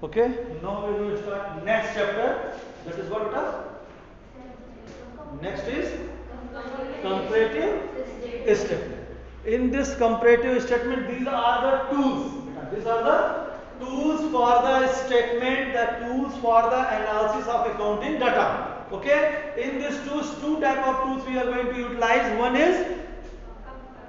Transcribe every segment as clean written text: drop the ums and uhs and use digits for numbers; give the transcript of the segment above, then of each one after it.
Okay, now we are going to start next chapter. That is what, beta? Next is comparative statement. In this comparative statement, these are the tools. These are the tools for the statement, the tools for the analysis of accounting data. Okay, in these tools, two type of tools we are going to utilize. One is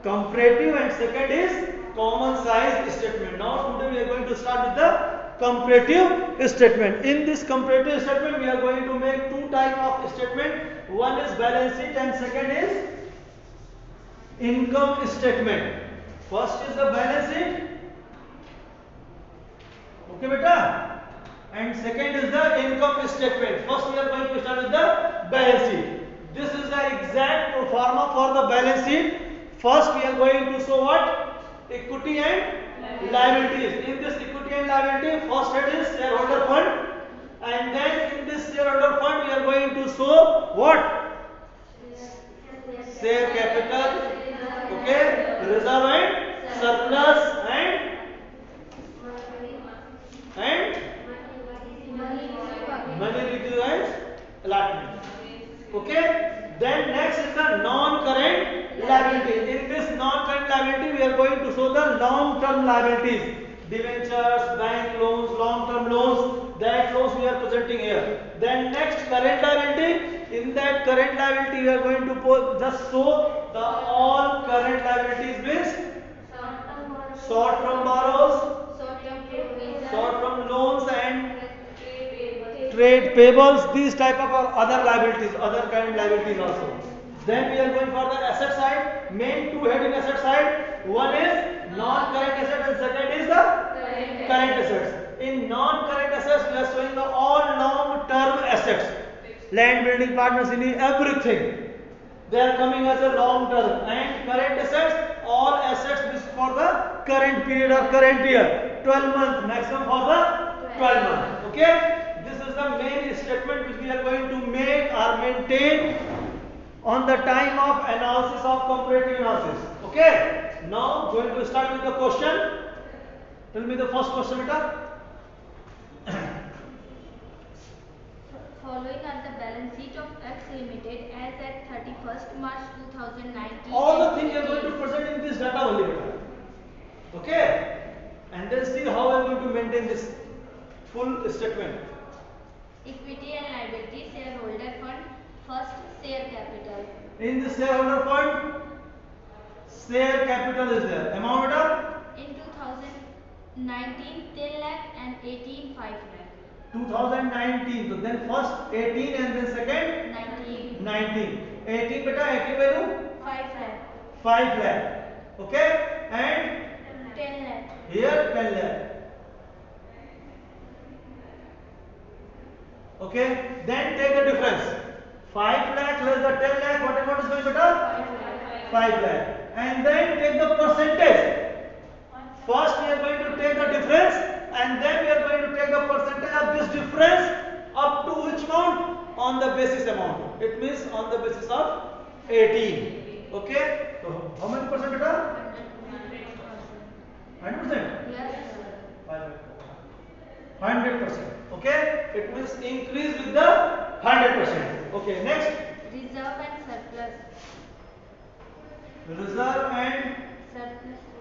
comparative and second is common size statement. Now today we are going to start with the comparative statement. In this comparative statement we are going to make two type of statement. One is balance sheet and second is income statement. First is the balance sheet. Okay beta. And second is the income statement. First we are going to start with the balance sheet. This is the exact pro forma for the balance sheet. First we are going to show what? Equity and liabilities. In this equity and liability, first head is shareholder fund. And then in this shareholder fund we are going to show what? Share capital. Okay. Reserve and surplus and money reserve and allotment. Okay. Then next is the non-current liability. In this non-current liability, we are going to show the long-term liabilities, debentures, bank loans, long-term loans. That loans we are presenting here. Then next current liability. In that current liability, we are going to just show the all current liabilities means short-term borrows, short-term loans and trade payables, these type of other liabilities, other current liabilities also. Then we are going for the asset side. Main two head in asset side. One is non-current asset and second is the current assets. In non-current assets, we are showing the all long-term assets. Land, building, plant, machinery, everything. They are coming as a long term. And current assets, all assets is for the current period or current year. 12 months, maximum for the 12 months. Okay? This is the main statement which we are going to make or maintain on the time of analysis of comparative analysis. Okay? Now going to start with the question. Tell me the first question, beta. Following are the balance sheet of X Limited as at 31st March 2019. All the things you are going to present in this data only, beta. Okay? And then see how I am going to maintain this full statement. Equity and liability, shareholder fund, first share capital. In the shareholder fund, share capital is there. Amount beta? In 2019, 10 lakh and 18, 5 lakh. 2019. So then first 18 and then second 19. 19. 18 beta, 18 value? 5 lakh. 5 lakh. Okay? And 10 lakh. here 10 lakh. Okay? Then take the difference. 5 lakh less the 10 lakh. What amount is going beta? 5 lakh. 5 lakh. And then take the percentage. First we are going to take the difference and then we are going to take the percentage of this difference up to which amount? On the basis amount. It means on the basis of 18. Okay? So how many percent beta? 100%? Yes. 100%. Okay? It means increase with the 100%. Okay, next. Reserve and surplus. Reserve and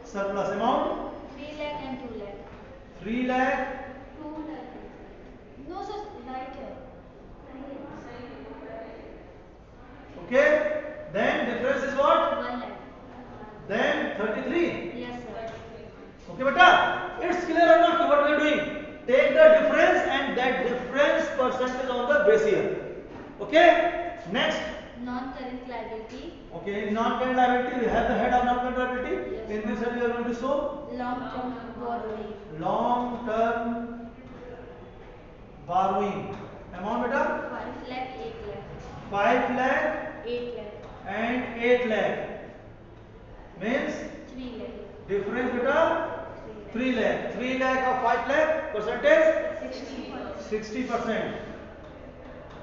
surplus amount? 3 lakh and 2 lakh. 3 lakh. 2 lakh. No, sir, right here. Okay? Then difference is what? 1 lakh. Then 33. Yes, sir. Okay, beta? It's clear or not what we are doing? Take the difference and that difference percentage on the base year. Okay? Next. Non-current liability. Okay, in non-current liability, we have the head of non-current liability. Yes. In this head, we are going to show Long-term borrowing. long-term borrowing. Amount beta? 5 lakh, 8 lakh. 5 lakh 8 lakh. and 8 lakh. Means 3 lakh. difference beta? 3 lakh. 3 lakh of 5 lakh. Percentage? 60%.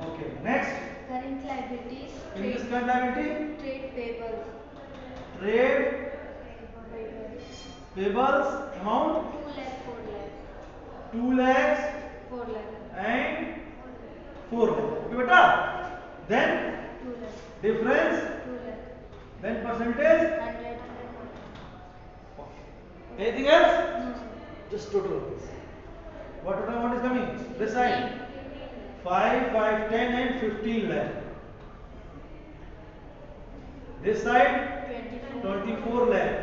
Okay, next. Current liabilities. In this current liability? Trade payables. Trade payables amount? 2 lakh, 4 lakh. 2 lakhs 4 lakh. and 4 lakh. Okay, beta. Then 2 lakh. difference, 2 lakh. then percentage. 100. Anything else? No, sir. Just total of this. What total amount is coming? This side. 5, 5, 10 and 15 lakh. This side 24 lakh.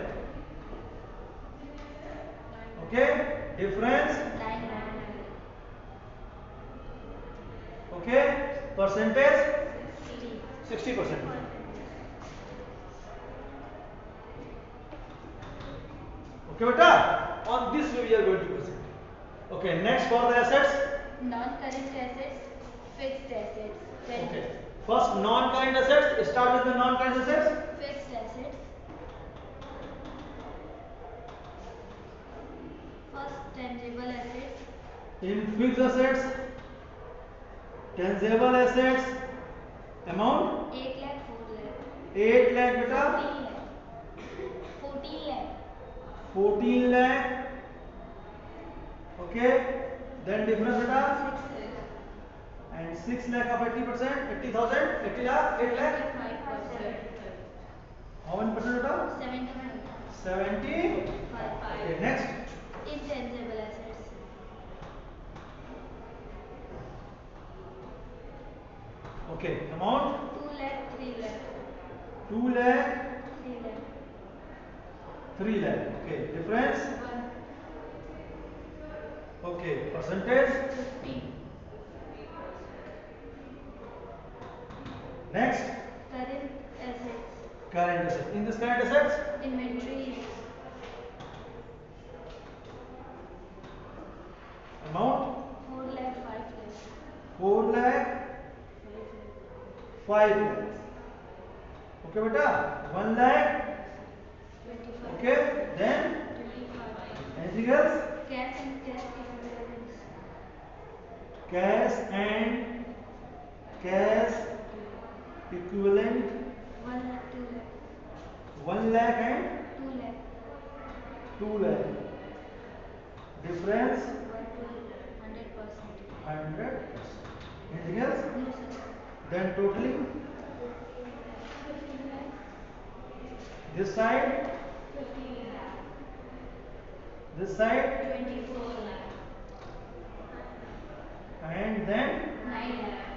Okay? Difference. 9 lakh. Okay? Percentage 60. 60%. Okay, beta? On this way we are going to present. Okay, next for the assets. Non-current assets, fixed assets. Okay. First non-current assets. Start with the non-current assets. Fixed assets. First, tangible assets. In fixed assets, tangible assets, amount 8 lakh, 4 lakh. 8 lakh beta, 14 lakh. 14 lakh. Okay. Then difference beta, 6 lakh. and 6 lakh of 80%, 80,000, 80 lakh, 8 lakh. 25%. How many percent beta? 75. 70. Okay, next. Intangible assets. Okay, amount 2 lakh, 3 lakh. 2 lakh, 3 lakh. 3 lakh. Okay, difference. 1. Okay, percentage. 50. Next, Current assets. current assets. In this current assets, Inventory. amount 4 lakh, 5 lakh. 4 lakh, 5 lakh. Okay, beta. 1 lakh. 25. Okay, then 25. anything else? Cash and cash equivalents. Cash and cash equivalent 1 lakh, 2 lakh. 1 lakh and 2 lakh. 2 lakh. Difference 100%. 100%. Anything else? No, sir. Then totaling 15 lakh. this side, 15 lakh. this side, 24 lakh. and then 9 lakh.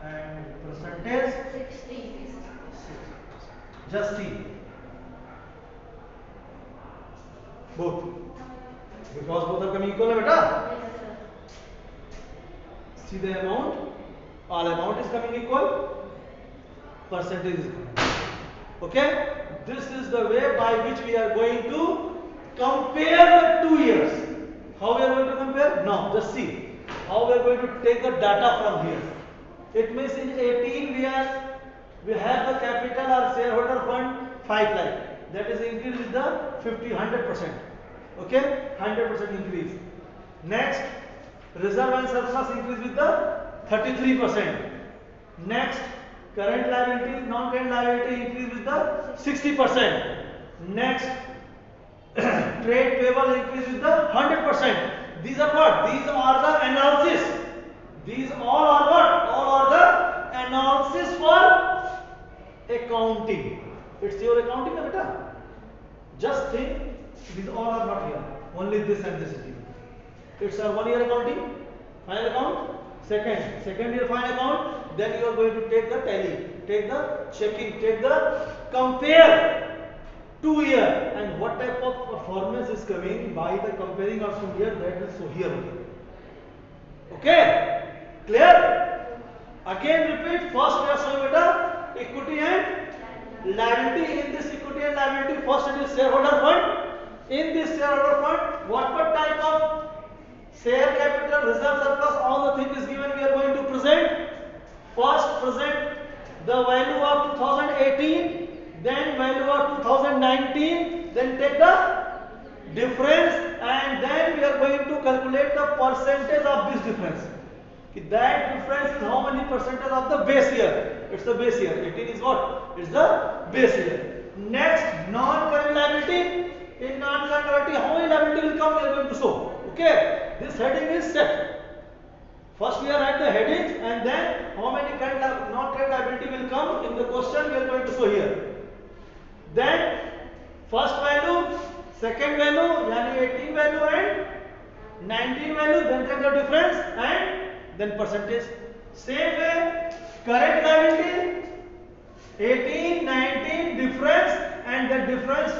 and percentage 60. 6. Just see both because both are coming equal, beta. Yes, sir. See the amount, all amount is coming equal, percentage is coming. Okay, this is the way by which we are going to compare the 2 years. How we are going to compare? Now just see how we are going to take the data from here. It means in 18 we have the capital or shareholder fund 5 lakh. That is increased with the 100%. Okay, 100% increase. Next, reserve and surplus increase with the 33%. Next, current liability, non-current liability increase with the 60%. Next, trade payable increase with the 100%. These are what? These are the analysis. These all are what? All are the analysis for accounting. It's your accounting, beta. Just think, these all are not here. Only this and this is here. It's a 1 year accounting, final account. Second year final account. Then you are going to take the tally, take the checking, take the compare 2 year, and what type of performance is coming by the comparing of 2 year, that will show here only. Okay, clear? Again repeat. First we are showing beta equity and liability. In this equity and liability, first it is shareholder fund. In this shareholder fund, what type of share capital, reserve, surplus, all the thing is given. We are going to present. First present the value of 2018, then value of 2019, then take the difference, and then we are going to calculate the percentage of this difference. That difference is how many percentage of the base year? It's the base year. 18 is what? It's the base year. Next, non-current liability. In non-current liability, how many liability will come? We are going to show. Okay. This heading is set. First we are write the headings and then how many non-current liability will come in the question we are going to show here. Then first value, second value, yani 18 value and 19 value, then take the difference and then percentage. Same way, current liability, 18, 19, difference and the difference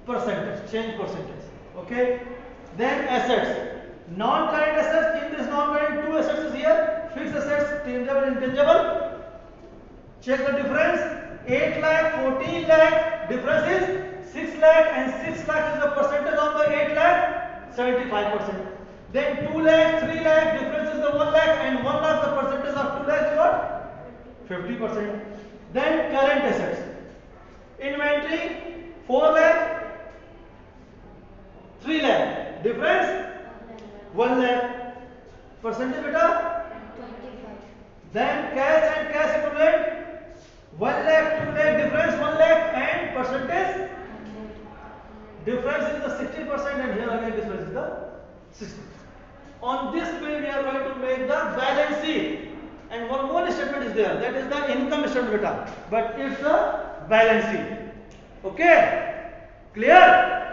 percentage, change percentage. Okay. Then assets. Non-current assets, in this non-current two assets is here, fixed assets, tangible and intangible. Check the difference, 8 lakh, 14 lakh, difference is 6 lakh and 6 lakh is the percentage of the 8 lakh, 75%. Then 2 lakh, 3 lakh, difference is the 1 lakh and 1 lakh the percentage of 2 lakh is what? 50%. Then current assets. Inventory, 4 lakh, 3 lakh, difference 1 lakh, percentage beta? 25. Then cash and cash equivalent, 1 lakh, 2 lakh, difference 1 lakh and percentage? Difference is the 60% and here again difference is the 60%. On this way we are going to make the balance sheet. And one more statement is there, that is the income statement beta, but it's the balance sheet. Okay? Clear?